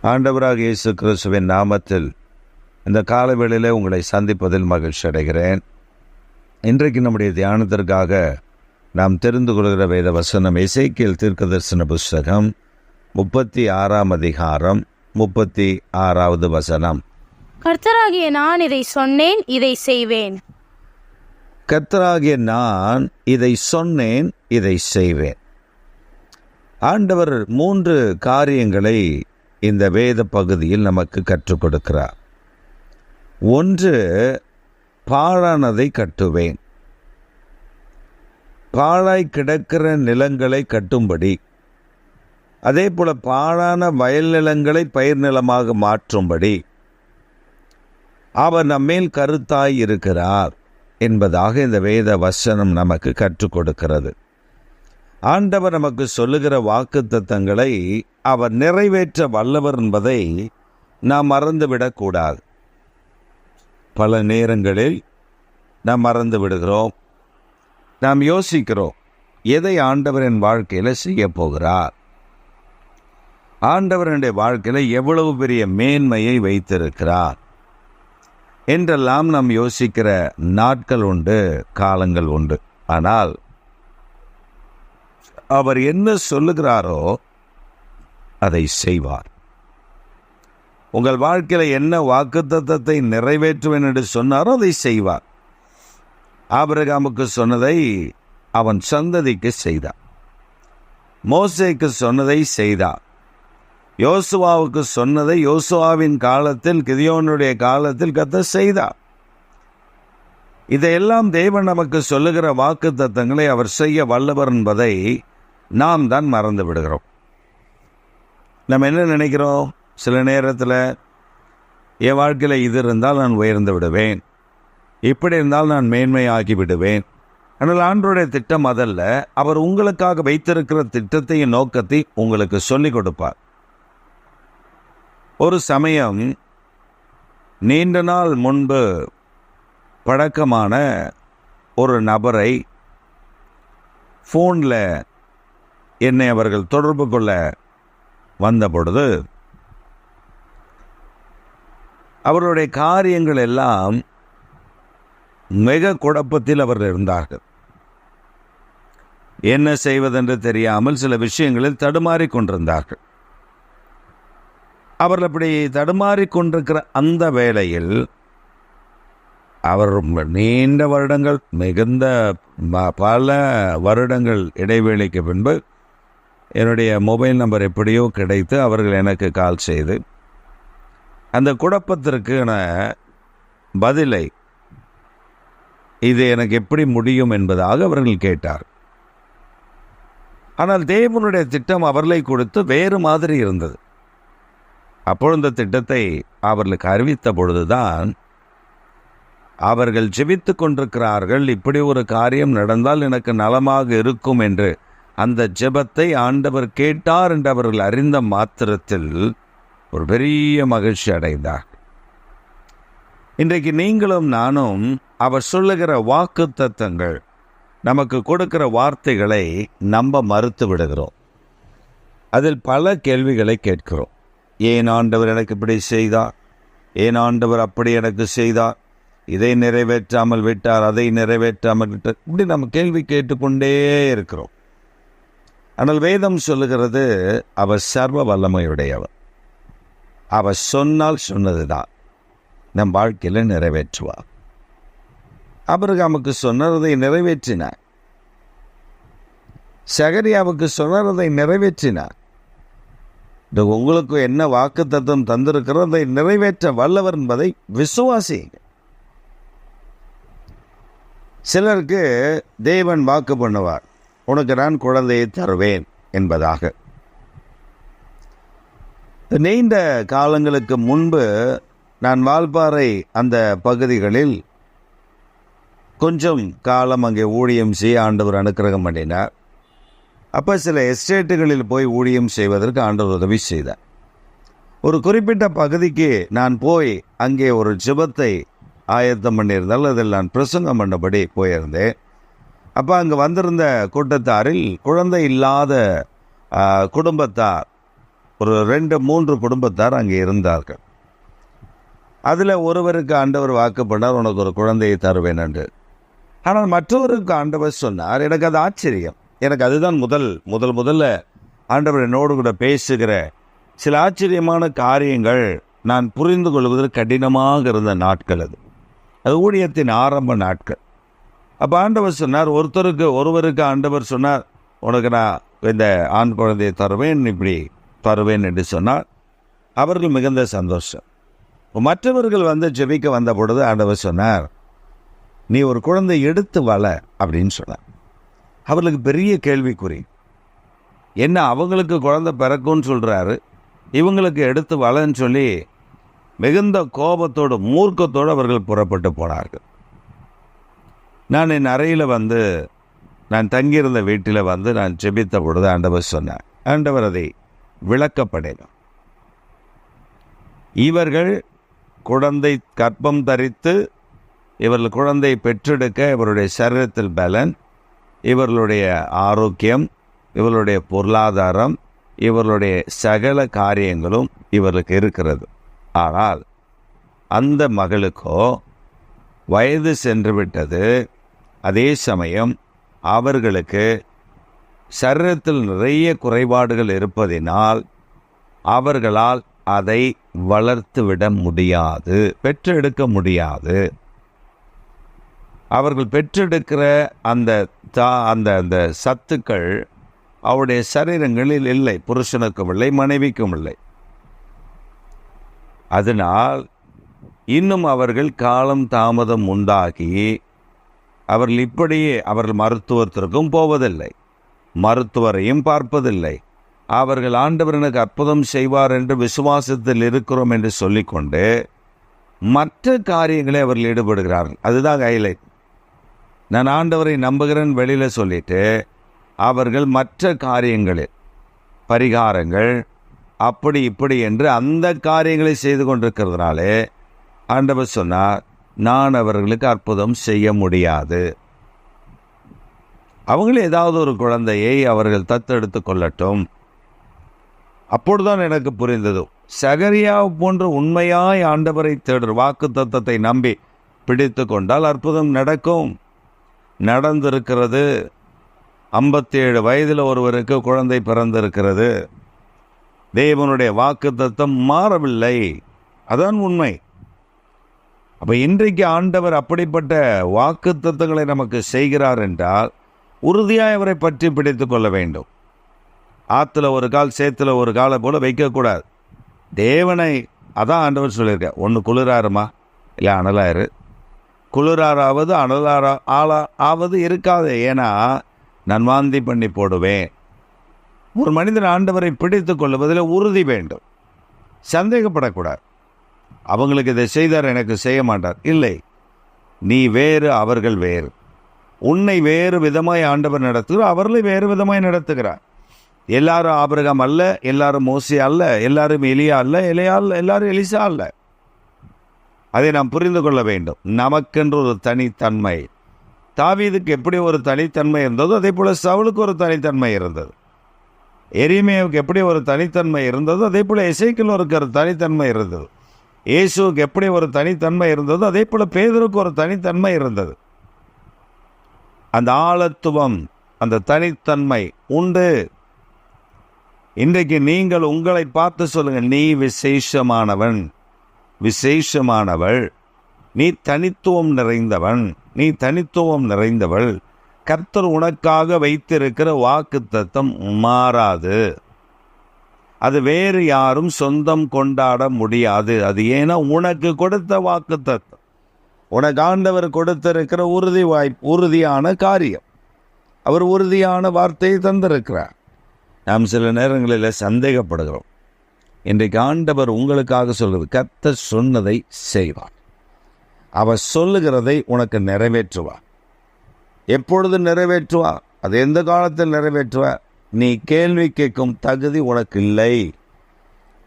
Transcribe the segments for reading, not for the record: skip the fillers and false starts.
ஆண்டவராக இயேசு கிறிஸ்துவின் நாமத்தில் இந்த காலவேளையில் உங்களை சந்திப்பதில் மகிழ்ச்சி அடைகிறேன். இன்றைக்கு நம்முடைய தியானத்திற்காக நாம் தெரிந்து கொள்கிற வேத வசனம் எசேக்கியேல் தீர்க்கதரிசன புஸ்தகம் 36ஆம் அதிகாரம் 36வது வசனம். கர்த்தராகிய நான் இதை சொன்னேன், இதை செய்வேன். கர்த்தராகிய நான் இதை சொன்னேன், இதை செய்வேன். ஆண்டவர் 3 காரியங்களை இந்த வேத பகுதியில் நமக்கு கற்றுக் கொடுக்கிறார். 1, பாழானதை கட்டுவேன். பாழாய் கிடக்கிற நிலங்களை கட்டும்படி, அதே போல பாழான வயல் நிலங்களை பயிர் நிலமாக மாற்றும்படி அவர் நம்மேல் கருத்தாய் இருக்கிறார் என்பதாக இந்த வேத வசனம் நமக்கு கற்றுக் கொடுக்கிறது. ஆண்டவர் நமக்கு சொல்லுகிற வாக்குத்தத்தங்களை அவர் நிறைவேற்ற வல்லவர் என்பதை நாம் மறந்துவிடக்கூடாது. பல நேரங்களில் நாம் மறந்து விடுகிறோம். நாம் யோசிக்கிறோம், எதை ஆண்டவர் என் வாழ்க்கையில் செய்ய போகிறார், ஆண்டவர் என்னுடைய வாழ்க்கையில் எவ்வளவு பெரிய மேன்மையை வைத்திருக்கிறார் என்றெல்லாம் நாம் யோசிக்கிற நாட்கள் உண்டு, காலங்கள் உண்டு. ஆனால் அவர் என்ன சொல்லுகிறாரோ அதை செய்வார். உங்கள் வாழ்க்கையில் என்ன வாக்குத்தத்தத்தை நிறைவேற்றுவேன் என்று சொன்னாரோ அதை செய்வார். ஆபிரகாமுக்கு சொன்னதை அவன் சந்ததிக்கு செய்தார். மோசேக்கு சொன்னதை செய்தார். யோசுவாவுக்கு சொன்னதை யோசுவாவின் காலத்தில், கிதியோனுடைய காலத்தில் கர்த்தர் செய்தார். இதையெல்லாம் தேவன் நமக்கு சொல்லுகிற வாக்குத்தத்தங்களை அவர் செய்ய வல்லவர் என்பதை நாம் தான் மறந்து விடுகிறோம். நம்ம என்ன நினைக்கிறோம், சில நேரத்தில் என் வாழ்க்கையில் இது இருந்தால் நான் உயர்ந்து விடுவேன், இப்படி இருந்தால் நான் மேன்மையாகி விடுவேன். ஆனால் ஆண்டவருடைய திட்டம் அதல்ல. அவர் உங்களுக்காக வைத்திருக்கிற திட்டத்தையும் நோக்கத்தை உங்களுக்கு சொல்லிக் கொடுப்பார். ஒரு சமயம் நீண்ட நாள் முன்பு பழக்கமான ஒரு நபரை ஃபோனில் என்னை அவர்கள் தொடர்பு கொள்ள வந்த பொழுது அவருடைய காரியங்கள் எல்லாம் மிக குழப்பத்தில் அவர்கள் இருந்தார்கள். என்ன செய்வதென்று தெரியாமல் சில விஷயங்களில் தடுமாறிக் கொண்டிருந்தார்கள். அவர்கள் அப்படி தடுமாறிக் கொண்டிருக்கிற அந்த வேளையில் அவர் நீண்ட வருடங்கள், மிகுந்த பல வருடங்கள் இடைவேளைக்கு பின்பு என்னுடைய மொபைல் நம்பர் எப்படியோ கிடைத்து அவர்கள் எனக்கு கால் செய்து அந்த குழப்பத்திற்கான பதிலை, இது எனக்கு எப்படி முடியும் என்பதாக அவர்கள் கேட்டார். ஆனால் தேவனுடைய திட்டம் அவர்களை கொடுத்து வேறு மாதிரி இருந்தது. அப்பொழுது இந்த திட்டத்தை அவர்களுக்கு அறிவித்த பொழுதுதான் அவர்கள் ஜெபித்து கொண்டிருக்கிறார்கள். இப்படி ஒரு காரியம் நடந்தால் எனக்கு நலமாக இருக்கும் என்று அந்த ஜெபத்தை ஆண்டவர் கேட்டார் என்று அவர்கள் அறிந்த மாத்திரத்தில் ஒரு பெரிய மகிழ்ச்சி அடைந்தார். இன்றைக்கு நீங்களும் நானும் அவர் சொல்லுகிற வாக்குத்தத்தங்கள், நமக்கு கொடுக்கிற வார்த்தைகளை நம்ப மறுத்து விடுகிறோம். அதில் பல கேள்விகளை கேட்கிறோம். ஏன் ஆண்டவர் எனக்கு இப்படி செய்தார், ஏன் ஆண்டவர் அப்படி எனக்கு செய்தார், இதை நிறைவேற்றாமல் விட்டார், அதை நிறைவேற்றாமல் விட்டார், இப்படி நம்ம கேள்வி கேட்டுக்கொண்டே இருக்கிறோம். ஆனால் வேதம் சொல்லுகிறது, அவர் சர்வ வல்லமையுடையவர். அவர் சொன்னால் சொன்னதுதான் நம் வாழ்க்கையில் நிறைவேற்றுவார். ஆபிரகாமுக்கு சொன்னதை நிறைவேற்றினார். சகரியாவுக்கு சொன்னதை நிறைவேற்றினார். உங்களுக்கு என்ன வாக்குத்தத்தம் தந்திருக்கிறதை நிறைவேற்ற வல்லவர் என்பதை விசுவாசிங்க. சிலருக்கு தேவன் வாக்கு பண்ணுவார், உனக்கு நான் குழந்தையை தருவேன் என்பதாக. நீண்ட காலங்களுக்கு முன்பு நான் வால்பாறை அந்த பகுதிகளில் கொஞ்சம் காலம் அங்கே ஊழியம் செய்ய ஆண்டவர் அனுக்கிரகம் பண்ணினார். அப்போ சில எஸ்டேட்டுகளில் போய் ஊழியம் செய்வதற்கு ஆண்டவர் உதவி செய்தார். ஒரு குறிப்பிட்ட பகுதிக்கு நான் போய் அங்கே ஒரு ஜெபத்தை ஆயத்தம் பண்ணியிருந்தால் அதில் நான் பிரசங்கம் பண்ணபடி போயிருந்தேன். அப்போ அங்கே வந்திருந்த கூட்டத்தாரில் குழந்தை இல்லாத குடும்பத்தார் ஒரு 2-3 குடும்பத்தார் அங்கே இருந்தார்கள். அதில் ஒருவருக்கு ஆண்டவர் வாக்கு பண்ணார், உனக்கு ஒரு குழந்தையை தருவேன் என்று. ஆனால் மற்றவருக்கு ஆண்டவர் சொன்னார், எனக்கு அது ஆச்சரியம். எனக்கு அதுதான் முதல்ல ஆண்டவர் என்னோடு கூட பேசுகிற சில ஆச்சரியமான காரியங்கள் நான் புரிந்து கொள்வதில் கடினமாக இருந்த நாட்கள். அது ஊழியத்தின் ஆரம்ப நாட்கள். அப்போ ஆண்டவர் சொன்னார், ஒருவருக்கு ஆண்டவர் சொன்னார், உனக்கு நான் இந்த ஆண் குழந்தையை தருவேன், இப்படி தருவேன் என்று சொன்னார். அவர்கள் மிகுந்த சந்தோஷம். மற்றவர்கள் ஜெபிக்க வந்த பொழுது ஆண்டவர் சொன்னார், நீ ஒரு குழந்தை எடுத்து வள அப்படின்னு சொன்னார். அவர்களுக்கு பெரிய கேள்விக்குறி. என்ன, அவங்களுக்கு குழந்தை பிறக்கும்னு சொல்கிறாரு, இவங்களுக்கு எடுத்து வளன்னு சொல்லி மிகுந்த கோபத்தோடு மூர்க்கத்தோடு அவர்கள் புறப்பட்டு போனார்கள். நான் என் அறையில் நான் தங்கியிருந்த வீட்டில் நான் ஜெபித்த பொழுது ஆண்டவர் சொன்னார், ஆண்டவர் அதை விளக்கப்படினார். இவர்கள் குழந்தை கர்ப்பம் தரித்து இவர்கள் குழந்தை பெற்றெடுக்க இவருடைய சரீரத்தில் பலன், இவர்களுடைய ஆரோக்கியம், இவர்களுடைய பொருளாதாரம், இவர்களுடைய சகல காரியங்களும் இவர்களுக்கு இருக்கிறது. ஆனால் அந்த மகளுக்கோ வயது சென்று விட்டது. அதே சமயம் அவர்களுக்கு சரீரத்தில் நிறைய குறைபாடுகள் இருப்பதினால் அவர்களால் அதை வளர்த்துவிட முடியாது, பெற்றெடுக்க முடியாது. அவர்கள் பெற்றெடுக்கிற அந்த சத்துக்கள் அவருடைய சரீரங்களில் இல்லை, புருஷனுக்கும் இல்லை, மனைவிக்கும் இல்லை. அதனால் இன்னும் அவர்கள் காலம் தாமதம் உண்டாகி அவர்கள் மருத்துவத்திற்கும் போவதில்லை, மருத்துவரையும் பார்ப்பதில்லை. அவர்கள் ஆண்டவர் எனக்கு அற்புதம் செய்வார் என்று விசுவாசத்தில் இருக்கிறோம் என்று சொல்லிக்கொண்டு மற்ற காரியங்களை அவர்கள் ஈடுபடுகிறார்கள். அதுதான் ஹைலைட். நான் ஆண்டவரை நம்புகிறேன் வெளியில் சொல்லிட்டு அவர்கள் மற்ற காரியங்களில் பரிகாரங்கள் அப்படி இப்படி என்று அந்த காரியங்களை செய்து கொண்டிருக்கிறதுனாலே ஆண்டவர் சொன்னார், நான் அவர்களுக்கு அற்புதம் செய்ய முடியாது. அவங்களே ஏதாவது ஒரு குழந்தையை அவர்கள் தத்தெடுத்து கொள்ளட்டும். அப்பொழுதுதான் எனக்கு புரிந்தது, சகரியா போன்ற உண்மையாய் ஆண்டவரை தேடுற வாக்கு தத்தத்தை நம்பி பிடித்து கொண்டால் அற்புதம் நடக்கும். நடந்திருக்கிறது. 57 வயதில் ஒருவருக்கு குழந்தை பிறந்திருக்கிறது. தேவனுடைய வாக்கு தத்தம் மாறவில்லை. அதான் உண்மை. அப்போ இன்றைக்கு ஆண்டவர் அப்படிப்பட்ட வாக்கு தத்தங்களை நமக்கு செய்கிறார் என்றால் உறுதியாய் அவரை பற்றி பிடித்து கொள்ள வேண்டும். ஆற்றுல ஒரு கால் சேத்துல ஒரு காலை போல வைக்கக்கூடாது. தேவனை அதான் ஆண்டவர் சொல்லியிருக்க, ஒன்று குளிராருமா இல்லை அனலாயிரு. குளிராராவது ஆவது இருக்காது. ஏன்னா நான் வாந்தி பண்ணி போடுவேன். ஒரு மனிதன் ஆண்டவரை பிடித்து கொள்வதில் உறுதி வேண்டும். சந்தேகப்படக்கூடாது. அவங்களுக்கு இதை செய்தார், எனக்கு செய்ய மாட்டார். இல்லை, நீ வேறு, அவர்கள் வேறு. உன்னை வேறு விதமாய் ஆண்டவர் நடத்துகிறார், அவர்களை வேறு விதமாய் நடத்துகிறார். எல்லாரும் ஆபிரகாம் அல்ல, எல்லாரும் மோசே அல்ல, எல்லாரும் எலியா அல்ல, எல்லாரும் எலிசா அல்ல. அதை நாம் புரிந்து கொள்ள வேண்டும். நமக்கென்று ஒரு தனித்தன்மை. தாவீதுக்கு எப்படி ஒரு தனித்தன்மை இருந்ததோ அதே போல சவுலுக்கு ஒரு தனித்தன்மை இருந்தது. எரேமியாவுக்கு எப்படி ஒரு தனித்தன்மை இருந்ததோ அதே போல எசேக்கியேலுக்கு ஒரு தனித்தன்மை இருந்தது. இயேசுவுக்கு எப்படி ஒரு தனித்தன்மை இருந்ததோ அதே போல பேதுருக்கு ஒரு தனித்தன்மை இருந்தது. அந்த ஆழத்துவம், அந்த தனித்தன்மை உண்டு. இன்றைக்கு நீங்கள் உங்களை பார்த்து சொல்லுங்க, நீ விசேஷமானவன், விசேஷமானவள், நீ தனித்துவம் நிறைந்தவன், நீ தனித்துவம் நிறைந்தவள். கர்த்தர் உனக்காக வைத்திருக்கிற வாக்குத்தத்தம் மாறாது. அது வேறு யாரும் சொந்தம் கொண்டாட முடியாது. அது ஏன்னா உனக்கு கொடுத்த வாக்குத்தத்தம், உனக்கு ஆண்டவர் கொடுத்திருக்கிற உறுதியான காரியம். அவர் உறுதியான வார்த்தையை தந்திருக்கிறார். நாம் சில நேரங்களில் சந்தேகப்படுகிறோம். இன்றைக்கு ஆண்டவர் உங்களுக்காக சொல்கிறது, கர்த்தர் சொன்னதை செய்வார். அவர் சொல்லுகிறதை உனக்கு நிறைவேற்றுவார். எப்பொழுது நிறைவேற்றுவார்? அது எந்த காலத்தில் நிறைவேற்றுவார்? நீ கேள்வி கேட்கும் தகுதி உனக்கு இல்லை.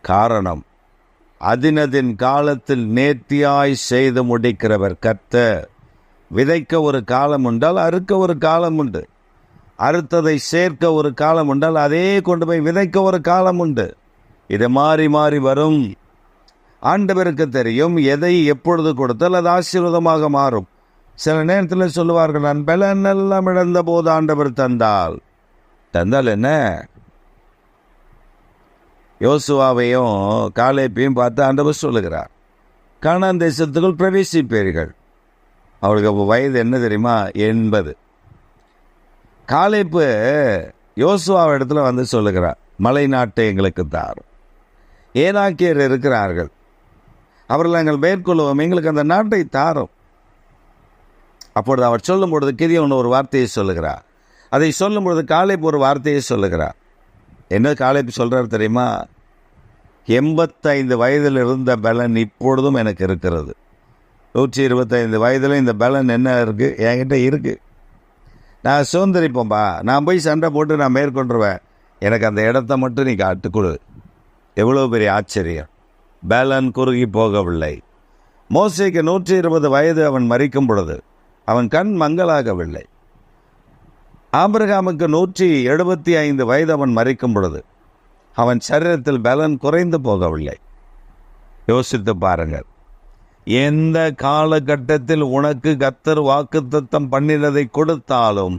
காரணம், அதினதின் காலத்தில் நேர்த்தியாய் செய்து முடிக்கிறவர் கர்த்தர். விதைக்க ஒரு காலம் உண்டால் அறுக்க ஒரு காலம் உண்டு. அறுத்ததை சேர்க்க ஒரு காலம் உண்டால் அதே கொண்டு போய் விதைக்க ஒரு காலம் உண்டு. இது மாறி மாறி வரும். ஆண்டவருக்கு தெரியும் எதை எப்பொழுது கொடுத்தால் அது ஆசீர்வாதமாக மாறும். சில நேரத்தில் சொல்லுவார்கள், நான் பலன் எல்லாம் இழந்த போது ஆண்டவர் தந்தால் என்ன? யோசுவாவையும் காலேப்பையும் பார்த்து ஆண்டவர் சொல்லுகிறார், கானான் தேசத்துக்குள் பிரவேசிப்பீர்கள். அவருக்கு வயது என்ன தெரியுமா? 80. காலேப்பு யோசுவா இடத்துல வந்து சொல்லுகிறார், மலை நாட்டை எங்களுக்கு தாரும், ஏனாக்கியர் இருக்கிறார்கள், அவர்கள் நாங்கள் மேற்கொள்வோம், எங்களுக்கு அந்த நாட்டை தாரும். அப்பொழுது அவர் சொல்லும் பொழுது கிதியோன் ஒரு வார்த்தையை சொல்லுகிறார். அதை சொல்லும் பொழுது காலேப் ஒரு வார்த்தையை சொல்லுகிறார். என்ன காலேப் சொல்றார் தெரியுமா? 85 வயதில் இருந்த பலன் இப்பொழுதும் எனக்கு இருக்கிறது. 125 வயதில் இந்த பலன் என்ன இருக்கு? என்கிட்ட இருக்கு. நான் சுதந்திரிப்போம்பா, நான் போய் சண்டை போட்டு நான் மேற்கொண்டுருவேன், எனக்கு அந்த இடத்த மட்டும் நீ காட்டுக்கொடு. எவ்வளோ பெரிய ஆச்சரியம்! பலன் குறுகி போகவில்லை. மோசேக்கு 120 வயது அவன் மரிக்கும் பொழுது அவன் கண் மங்களாகவில்லை. ஆபிரகாமுக்கு 175 வயது அவன் மரிக்கும் பொழுது அவன் சரீரத்தில் பலன் குறைந்து போகவில்லை. யோசித்து பாருங்கள். எந்த காலகட்டத்தில் உனக்கு கர்த்தர் வாக்குத்தத்தம் பண்ணினதை கொடுத்தாலும்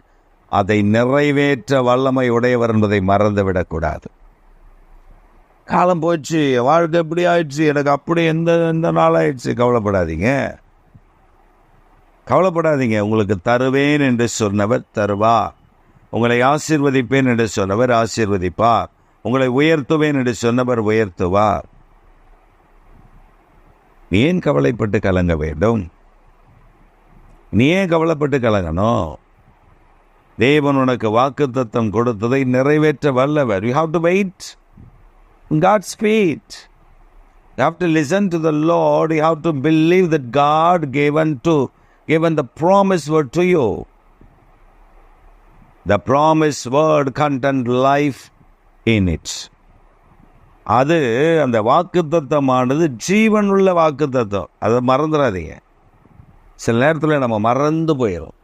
அதை நிறைவேற்ற வல்லமை உடையவர் என்பதை மறந்துவிடக்கூடாது. காலம் போச்சு, வாழ்க்கை எப்படி ஆயிடுச்சு, எனக்கு அப்படி எந்த நாள் ஆயிடுச்சு, கவலைப்படாதீங்க. உங்களுக்கு தருவேன் என்று சொன்னவர் தருவார். உங்களை ஆசீர்வதிப்பேன் என்று சொன்னவர் ஆசீர்வதிப்பார். உங்களை உயர்த்துவேன் என்று சொன்னவர் உயர்த்துவார். நீ ஏன் கவலைப்பட்டு கலங்க வேண்டும்? நீ ஏன் கவலைப்பட்டு கலங்கணும்? தேவன் உனக்கு வாக்குத்தத்தம் கொடுத்ததை நிறைவேற்ற வல்லவர். You have to wait in God's feet. You have to listen to the Lord. You have to believe that God given the promised word to you. The promised word contained life in it. அது அந்த வாக்குத்தத்தமானது ஜீவன் உள்ள வாக்குத்தத்தம். அதை மறந்துடாதீங்க. சில நேரத்தில் நம்ம மறந்து போயிடும்,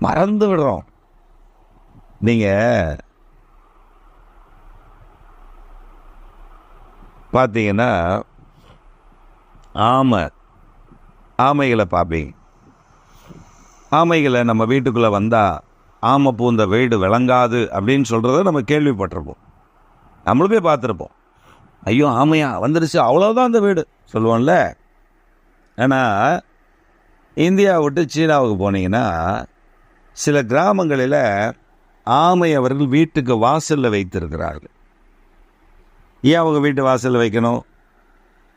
மறந்து விடுறோம். நீங்க பார்த்தீங்கன்னா ஆமைகளை பார்ப்பீங்க. ஆமைகளை நம்ம வீட்டுக்குள்ளே வந்தால் ஆமை பூந்த வீடு விளங்காது அப்படின்னு சொல்கிறத நம்ம கேள்விப்பட்டிருப்போம், நம்மளுமே பார்த்துருப்போம். ஐயோ ஆமையா வந்துடுச்சு, அவ்வளோதான் அந்த வீடு சொல்லுவோம்ல. ஆனால் இந்தியாவை விட்டு சீனாவுக்கு போனீங்கன்னா சில கிராமங்களில் ஆமை அவர்கள் வீட்டுக்கு வாசலில் வைத்திருக்கிறார்கள். ஏன் அவங்க வீட்டு வாசலில் வைக்கணும்?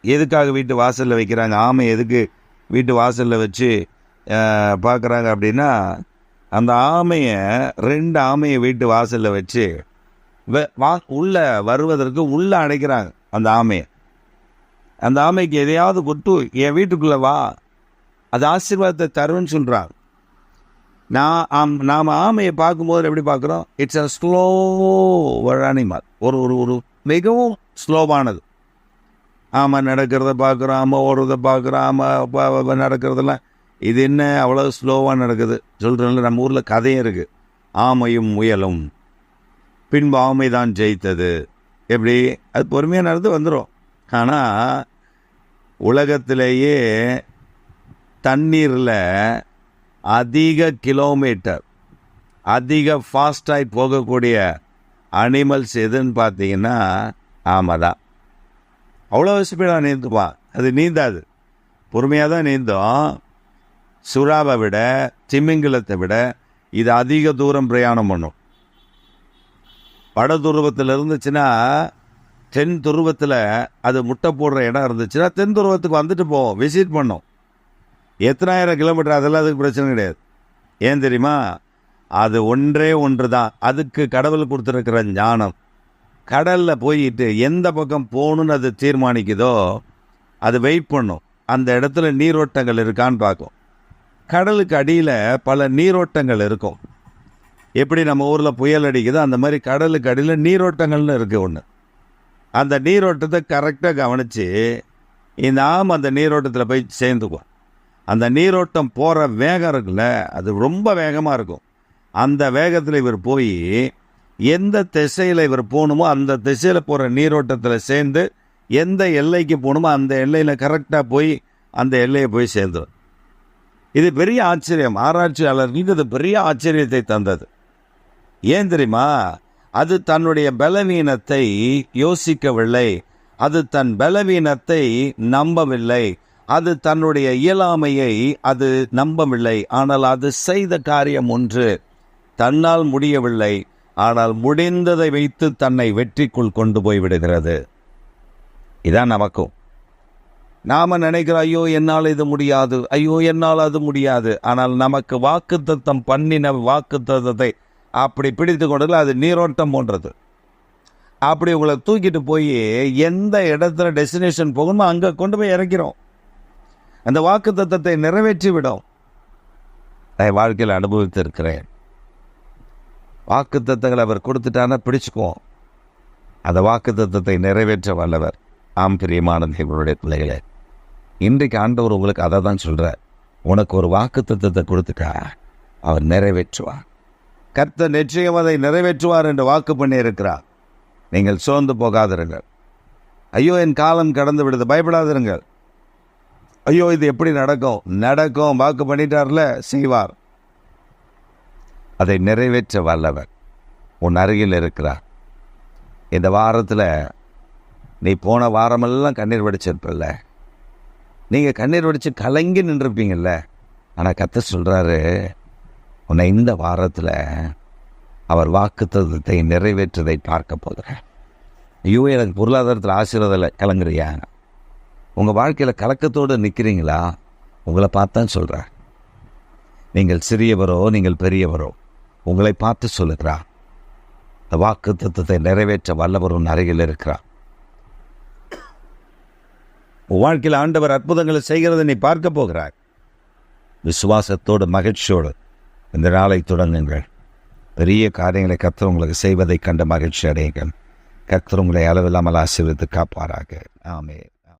எதுக்காக வீட்டு வாசலில் வைக்கிறாங்க? ஆமை எதுக்கு வீட்டு வாசலில் வச்சு பார்க்குறாங்க அப்படின்னா, அந்த ஆமையை 2 ஆமையை வீட்டு வாசலில் வச்சு உள்ளே வருவதற்கு உள்ளே அடைக்கிறாங்க அந்த ஆமையை. அந்த ஆமைக்கு எதையாவது கொட்டு, என் வீட்டுக்குள்ளே வா, அது ஆசீர்வாதத்தை தருன்னு சொல்கிறாங்க. நாம் ஆமையை பார்க்கும்போது எப்படி பார்க்குறோம்? It's a slow animal. ஒரு மிகவும் ஸ்லோவானது. ஆமை நடக்கிறத பார்க்குறோம், ஆமை ஓடுறத பார்க்குறோம், ஆமை நடக்கிறதெல்லாம் இது என்ன அவ்வளோ ஸ்லோவாக நடக்குது சொல்கிறோம்ல. நம்ம ஊரில் கதையும் இருக்குது, ஆமையும் முயலும், பின்பு ஆமை தான் ஜெயித்தது. எப்படி? அது பொறுமையாக நடந்து வந்துடும். ஆனால் உலகத்திலேயே தண்ணீரில் அதிக கிலோமீட்டர் அதிக ஃபாஸ்டாகி போகக்கூடிய அனிமல்ஸ் எதுன்னு பார்த்தீங்கன்னா ஆமை தான். அவ்வளோ ஸ்பீடாக நீந்துவான். அது நீந்தாது, பொறுமையாக தான் நீந்தும். சுறாவை விட திமிங்கலத்தை விட இது அதிக தூரம் பிரயாணம் பண்ணும். வட துருவத்தில் இருந்துச்சுன்னா தென் துருவத்தில் அது முட்டை போடுற இடம் இருந்துச்சுன்னா தென் துருவத்துக்கு வந்துட்டு போவோம், விசிட் பண்ணோம். எத்தனாயிரம் கிலோமீட்டர் அதெல்லாம் அதுக்கு பிரச்சனை கிடையாது. ஏன் தெரியுமா? அது ஒன்று தான் அதுக்கு கடவுள் கொடுத்துருக்கிற ஞானம். கடலில் போயிட்டு எந்த பக்கம் போகணுன்னு அது தீர்மானிக்குதோ அது வெயிட் பண்ணும். அந்த இடத்துல நீரோட்டங்கள் இருக்கான்னு பார்க்கும். கடலுக்கு அடியில் பல நீரோட்டங்கள் இருக்கும். எப்படி நம்ம ஊரில் புயல் அடிக்குதோ அந்த மாதிரி கடலுக்கு அடியில் நீரோட்டங்கள்னு இருக்குது ஒன்று. அந்த நீரோட்டத்தை கரெக்டாக கவனித்து இந்த ஆமை அந்த நீரோட்டத்தில் போய் சேர்ந்துக்கும். அந்த நீரோட்டம் போகிற வேகம் இருக்குல்ல, அது ரொம்ப வேகமாக இருக்கும். அந்த வேகத்தில் இவர் போய் எந்த திசையில் இவர் போகணுமோ அந்த திசையில் போகிற நீரோட்டத்தில் சேர்ந்து எந்த எல்லைக்கு போகணுமோ அந்த எல்லையில் கரெக்டாக போய் அந்த எல்லையை போய் சேர்ந்துடும். இது பெரிய ஆச்சரியம். ஆராய்ச்சியாளர்களுக்கு இது பெரிய ஆச்சரியத்தை தந்தது. ஏன் தெரியுமா? அது தன்னுடைய பலவீனத்தை யோசிக்கவில்லை, அது தன் பலவீனத்தை நம்பவில்லை, அது தன்னுடைய இயலாமையை அது நம்பவில்லை. ஆனால் அது செய்த காரியம் ஒன்று, தன்னால் முடியவில்லை, ஆனால் முடிந்ததை வைத்து தன்னை வெற்றிக்குள் கொண்டு போய் விடுகிறது. இதான் நமக்கும். நாம நினைக்கிறோம், ஐயோ என்னால் இது முடியாது, ஐயோ என்னால் அது முடியாது. ஆனால் நமக்கு வாக்குத்தத்தம் பண்ணின வாக்குத்தத்தத்தை அப்படி பிடித்து கொண்டதில் அது நீரோட்டம் போன்றது. அப்படி உங்களை தூக்கிட்டு போய் எந்த இடத்துல டெஸ்டினேஷன் போகணுமோ அங்கே கொண்டு போய் இறக்கிறோம். அந்த வாக்குத்தத்தத்தை நிறைவேற்றி விடும். நான் வாழ்க்கையில் அனுபவித்து இருக்கிறேன். வாக்குத்தத்தங்களை அவர் கொடுத்துட்டானா பிடிச்சுக்குவோம். அந்த வாக்குத்தத்தத்தை நிறைவேற்ற வல்லவர். ஆம் பிரியமான தேவனுடைய பிள்ளைகளே, இன்றைக்கு ஆண்டவர் உங்களுக்கு அதை தான் சொல்கிறார். உனக்கு ஒரு வாக்குத்தத்தத்தை கொடுத்துட்டா அவர் நிறைவேற்றுவார். கர்த்தர் நிச்சயம் அதை நிறைவேற்றுவார் என்று வாக்கு பண்ணி இருக்கிறார். நீங்கள் சோர்ந்து போகாதிருங்கள். ஐயோ என் காலம் கடந்து விடுது, பயப்படாதிருங்கள். ஐயோ இது எப்படி நடக்கும்? நடக்கும். வாக்கு பண்ணிட்டார்ல, செய்வார். அதை நிறைவேற்ற வல்லவர் உன் அருகில் இருக்கிறார். இந்த வாரத்தில் நீ போன வாரமெல்லாம் கண்ணீர் வடிச்சிருப்பில்ல, நீங்கள் கண்ணீர் வடித்து கலங்கி நின்றுருப்பீங்கள்ல. ஆனால் கர்த்தர் சொல்கிறாரு, உன்னை இந்த வாரத்தில் அவர் வாக்குத்தத்தத்தை நிறைவேற்றதை பார்க்க போகிறேன். ஐயோ எனக்கு பொருளாதாரத்தில் ஆசீர்வாதத்தில் கலங்குறியா? உங்கள் வாழ்க்கையில் கலக்கத்தோடு நிற்கிறீங்களா? உங்களை பார்த்தான் சொல்கிறார். நீங்கள் சிறியவரோ நீங்கள் பெரியவரோ உங்களை பார்த்து சொல்லுகிறார். இந்த வாக்குத்தத்தத்தை நிறைவேற்ற வல்லவர் உன் அருகில் இருக்கிறார். உன் வாழ்க்கையில் ஆண்டவர் அற்புதங்களை செய்கிறதை நீ பார்க்க போகிறார். விசுவாசத்தோடு மகிழ்ச்சியோடு இந்த நாளை தொடங்குங்கள். பெரிய காரியங்களை கர்த்தர் உங்களுக்கு செய்வதை கண்டு மகிழ்ச்சி அடையுங்கள். கர்த்தர் உங்களை அளவில்லாமல் ஆசீர்வதித்து காப்பாராக. ஆமென்.